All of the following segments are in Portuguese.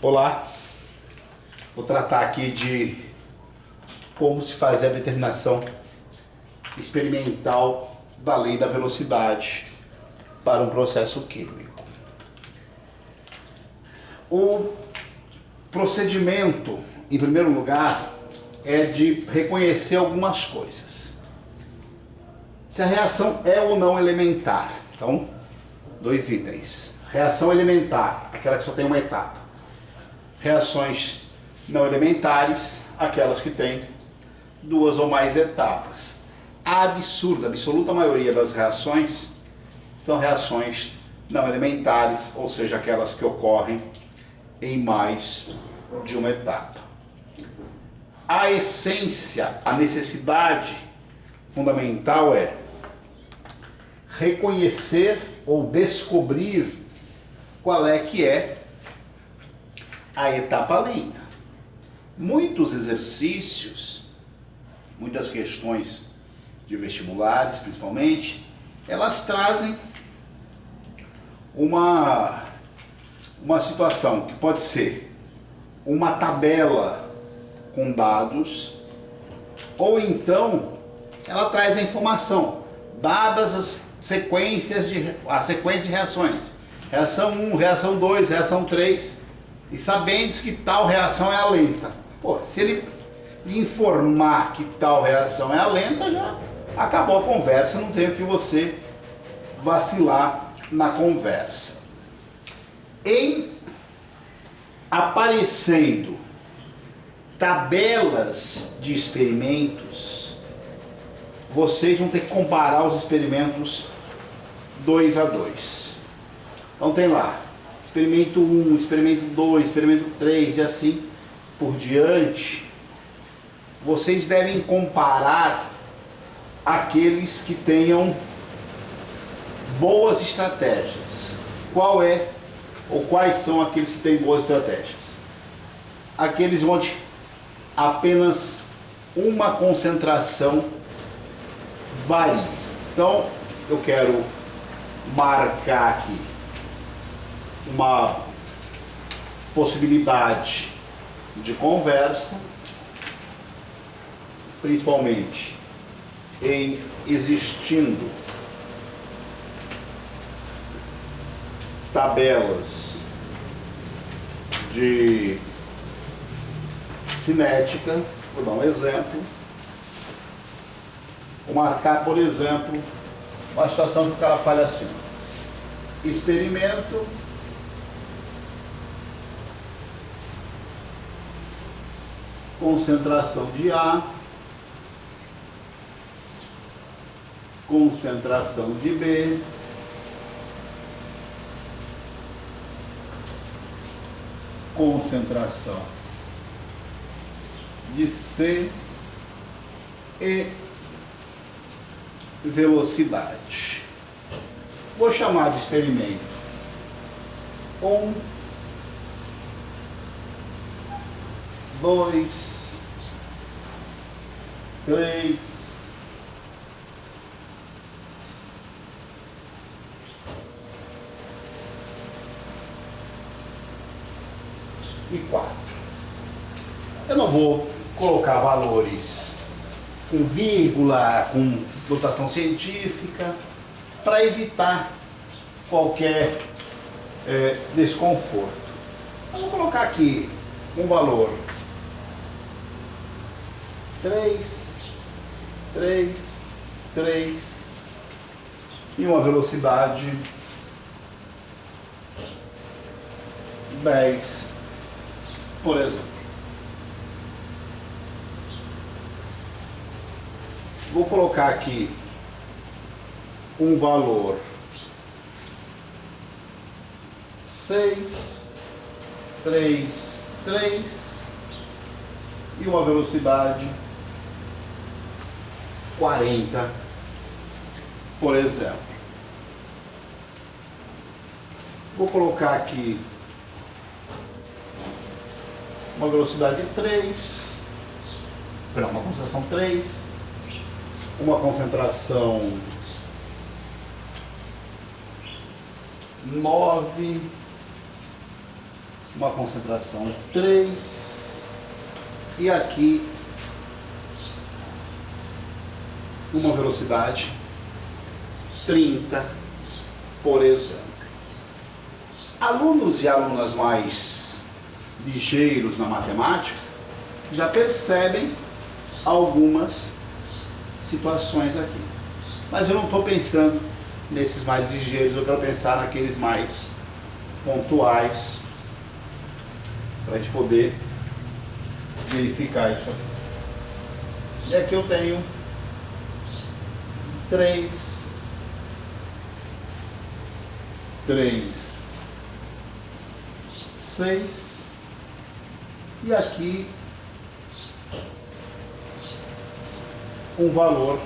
Olá, vou tratar aqui de como se fazer a determinação experimental da lei da velocidade para um processo químico. O procedimento, em primeiro lugar, é de reconhecer algumas coisas. Se a reação é ou não elementar. Então, dois itens. Reação elementar, aquela que só tem uma etapa. Reações não elementares, aquelas que têm duas ou mais etapas. A absoluta maioria das reações são reações não elementares, ou seja, aquelas que ocorrem em mais de uma etapa. A essência, a necessidade fundamental é reconhecer ou descobrir qual é que é a etapa lenta. Muitos exercícios, muitas questões de vestibulares principalmente, elas trazem uma situação que pode ser uma tabela com dados, ou então ela traz a informação, dadas a sequência de reações. Reação 1, reação 2, reação 3. E sabendo que tal reação é a lenta. Pô, se ele lhe informar que tal reação é a lenta, já acabou a conversa, não tem o que você vacilar na conversa. Em aparecendo tabelas de experimentos, vocês vão ter que comparar os experimentos 2 a 2. Então tem lá experimento 1, experimento 2, experimento 3 e assim por diante. Vocês devem comparar aqueles que tenham boas estratégias. Qual é ou quais são aqueles que têm boas estratégias? Aqueles onde apenas uma concentração varia. Então, eu quero marcar aqui uma possibilidade de conversa, principalmente em existindo tabelas de cinética. Vou dar um exemplo. Vou marcar, por exemplo, uma situação que o cara fala assim: experimento concentração de A, concentração de B, concentração de C e velocidade. Vou chamar de experimento 1, 2, 3, 4. Eu não vou colocar valores com vírgula, com notação científica, para evitar qualquer desconforto. Eu vou colocar aqui um valor 3, 3, 3 e uma velocidade 10, por exemplo. Vou colocar aqui um valor 6, 3, 3 e uma velocidade 40, por exemplo. Vou colocar aqui uma velocidade 3, uma concentração 3, uma concentração 9 uma concentração 3 e aqui uma velocidade 30, por exemplo. Alunos e alunas mais ligeiros na matemática já percebem algumas situações aqui. Mas eu não estou pensando nesses mais ligeiros, eu quero pensar naqueles mais pontuais para a gente poder verificar isso aqui. E aqui eu tenho 3, 6 e aqui um valor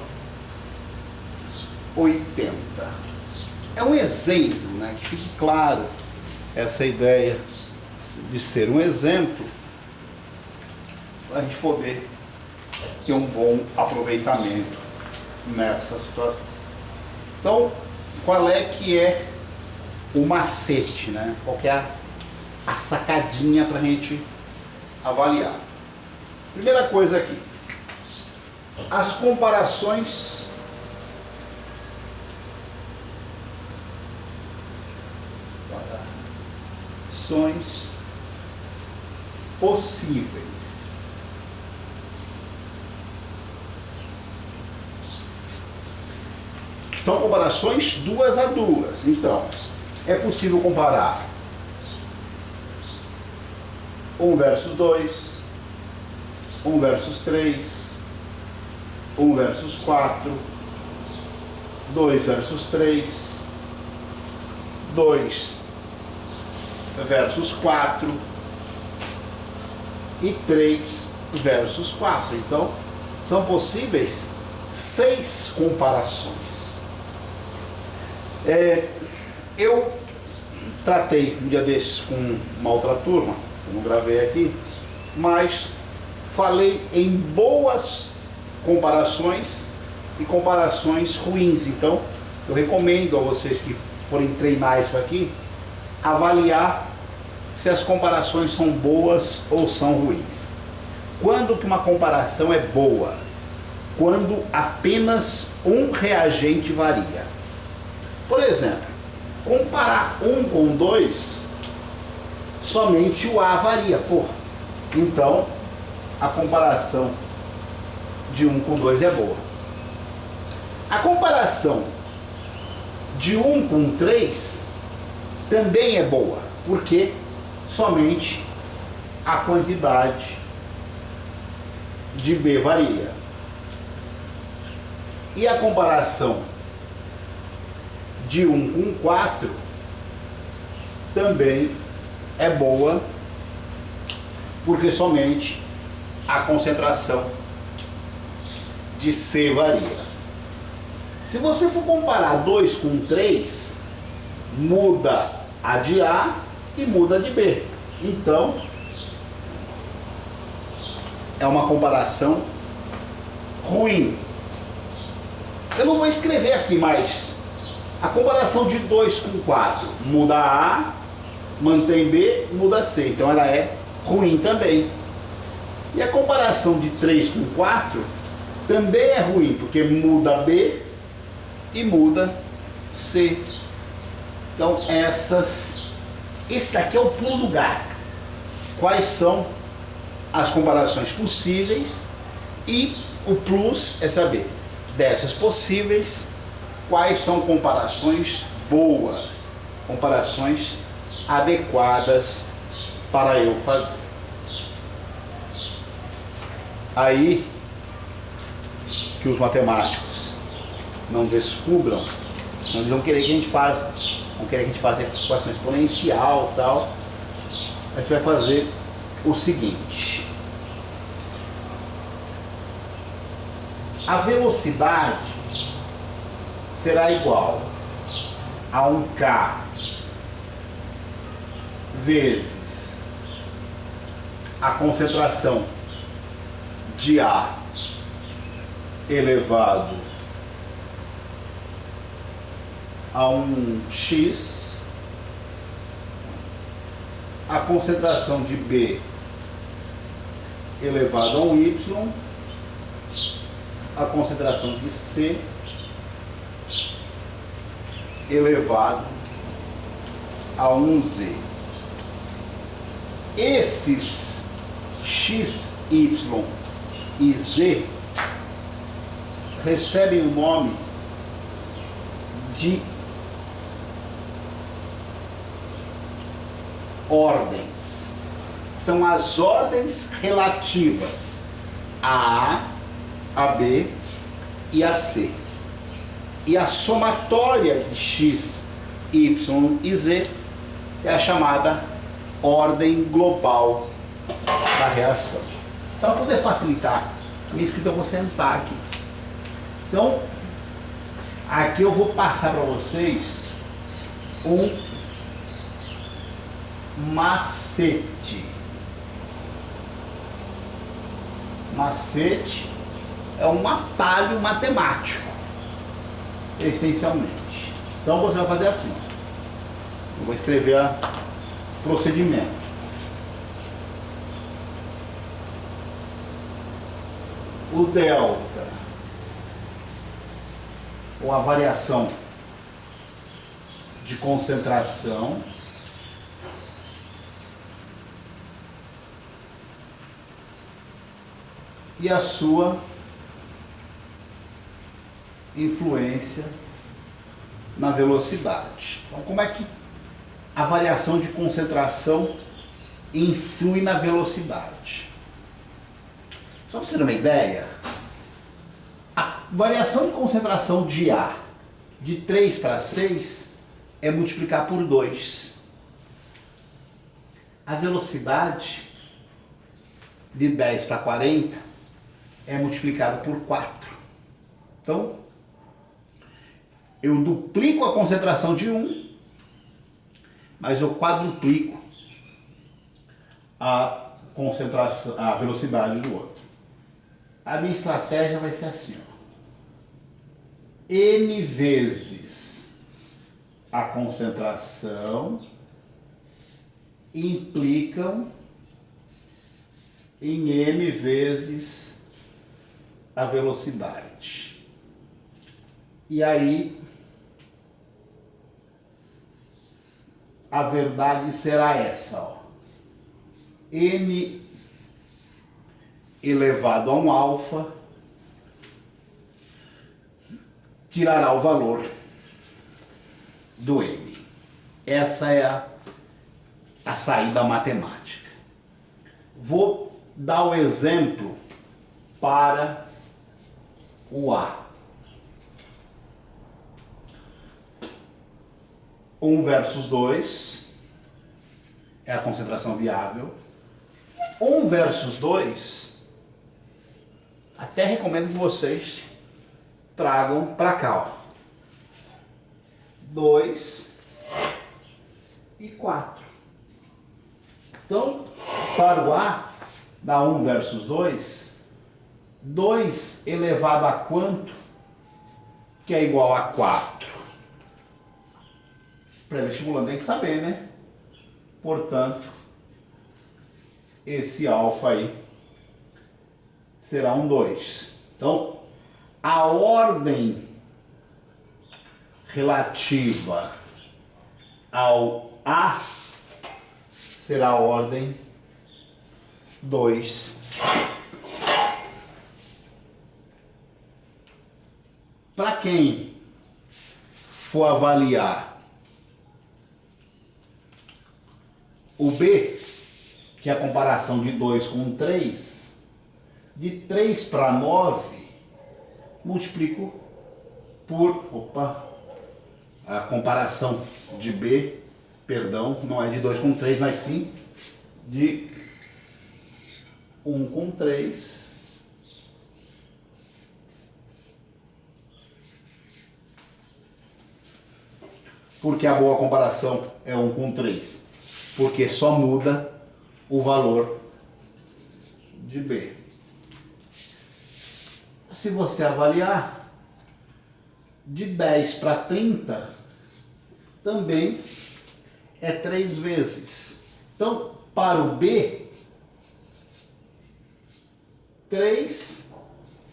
80. É um exemplo, né, que fique claro essa ideia de ser um exemplo para a gente poder ter um bom aproveitamento nessa situação. Então, qual é que é o macete, né? Qual que é a sacadinha para a gente avaliar? Primeira coisa aqui, as comparações possíveis. São comparações 2 a 2. Então, é possível comparar 1 versus 2, 1 versus 3, 1 versus 4, 2 versus 3, 2 versus 4 e 3 versus 4. Então, são possíveis 6 comparações. Eu tratei um dia desses com uma outra turma, eu não gravei aqui, mas falei em boas comparações e comparações ruins. Então, eu recomendo a vocês que forem treinar isso aqui, avaliar se as comparações são boas ou são ruins. Quando que uma comparação é boa? Quando apenas um reagente varia. Por exemplo, comparar 1 com 2, somente o A varia. Então, a comparação de 1 com 2 é boa. A comparação de 1 com 3 também é boa, porque somente a quantidade de B varia. E a comparação de 1 com 4 também é boa, porque somente a concentração de C varia. Se você for comparar 2 com 3, muda a de A e muda a de B. Então, é uma comparação ruim. Eu não vou escrever aqui, mas a comparação de 2 com 4 muda A, mantém B, muda C. Então ela é ruim também. E a comparação de 3 com 4 também é ruim, porque muda B e muda C. Então esse daqui é o pulo do gato. Quais são as comparações possíveis, e o plus é saber dessas possíveis quais são comparações boas, comparações adequadas para eu fazer. Aí que os matemáticos não descubram, senão eles vão querer que a gente faça, equação exponencial, tal. A gente vai fazer o seguinte: a velocidade será igual a 1k vezes a concentração de A elevado a um x a concentração de B elevado a um Y, a concentração de C elevado a um Z. Esses X, Y e Z recebem o nome de ordens. São as ordens relativas a A, a B e a C. E a somatória de X, Y e Z é a chamada ordem global da reação. Para poder facilitar a minha escrita, eu vou sentar aqui. Então, aqui eu vou passar para vocês um macete. Macete é um atalho matemático, essencialmente. Então você vai fazer assim. Eu vou escrever o procedimento. O delta, ou a variação de concentração, e a sua influência na velocidade. Então, como é que a variação de concentração influi na velocidade? Só para você ter uma ideia, a variação de concentração de A de 3 para 6 é multiplicar por 2. A velocidade de 10 para 40 é multiplicada por 4. Então, eu duplico a concentração de um, mas eu quadruplico a concentração, a velocidade do outro. A minha estratégia vai ser assim, ó. M vezes a concentração implicam em M vezes a velocidade. E aí a verdade será essa, ó. M elevado a um alfa tirará o valor do M. Essa é a saída matemática. Vou dar o exemplo para o A. 1 versus 2 é a concentração viável. 1 versus 2, até recomendo que vocês tragam para cá, ó. 2 e 4. Então, para o A, dá 1 versus 2, 2 elevado a quanto? Que é igual a 4. Pré-vestibulando tem que saber, né? Portanto, esse alfa aí será um 2. Então, a ordem relativa ao A será a ordem 2. Para quem for avaliar o B, que é a comparação de 2 com 3, de 3 para 9, multiplico por, a comparação de B, perdão, não é de 2 com 3, mas sim de 1 com 3, porque a boa comparação é 1 com 3, porque só muda o valor de B. Se você avaliar de 10 para 30, também é 3 vezes. Então, para o B, 3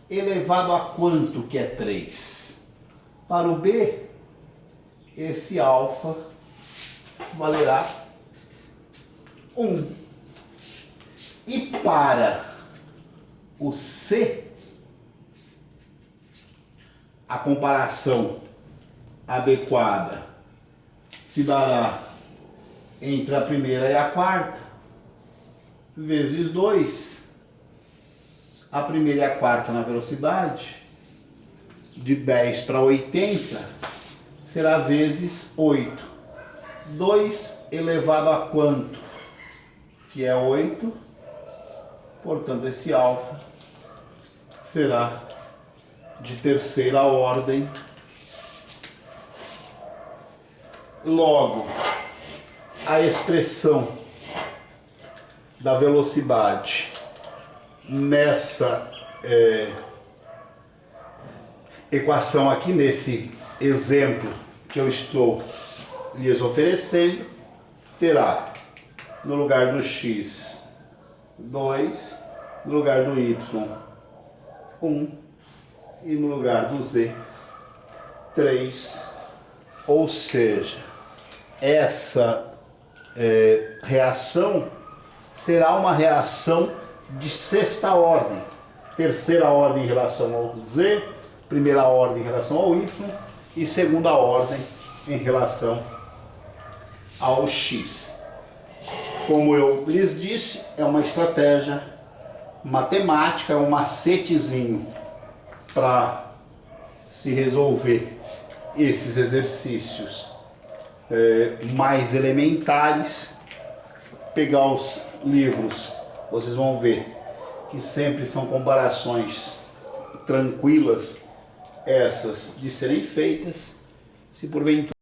elevado a quanto que é 3? Para o B, esse alfa valerá 1. E para o C, a comparação adequada se dará entre a primeira e a quarta, vezes 2. A primeira e a quarta na velocidade, de 10 para 80, será vezes 8. 2 elevado a quanto? Que é 8. Portanto, esse alfa será de terceira ordem. Logo, a expressão da velocidade nessa equação aqui, nesse exemplo que eu estou lhes oferecendo, terá no lugar do x 2, no lugar do y 1 e no lugar do z 3. Ou seja, essa reação será uma reação de sexta ordem, terceira ordem em relação ao z, primeira ordem em relação ao y e segunda ordem em relação ao x. Como eu lhes disse, é uma estratégia matemática, é um macetezinho para se resolver esses exercícios mais elementares. Pegar os livros, vocês vão ver que sempre são comparações tranquilas essas de serem feitas. Se porventura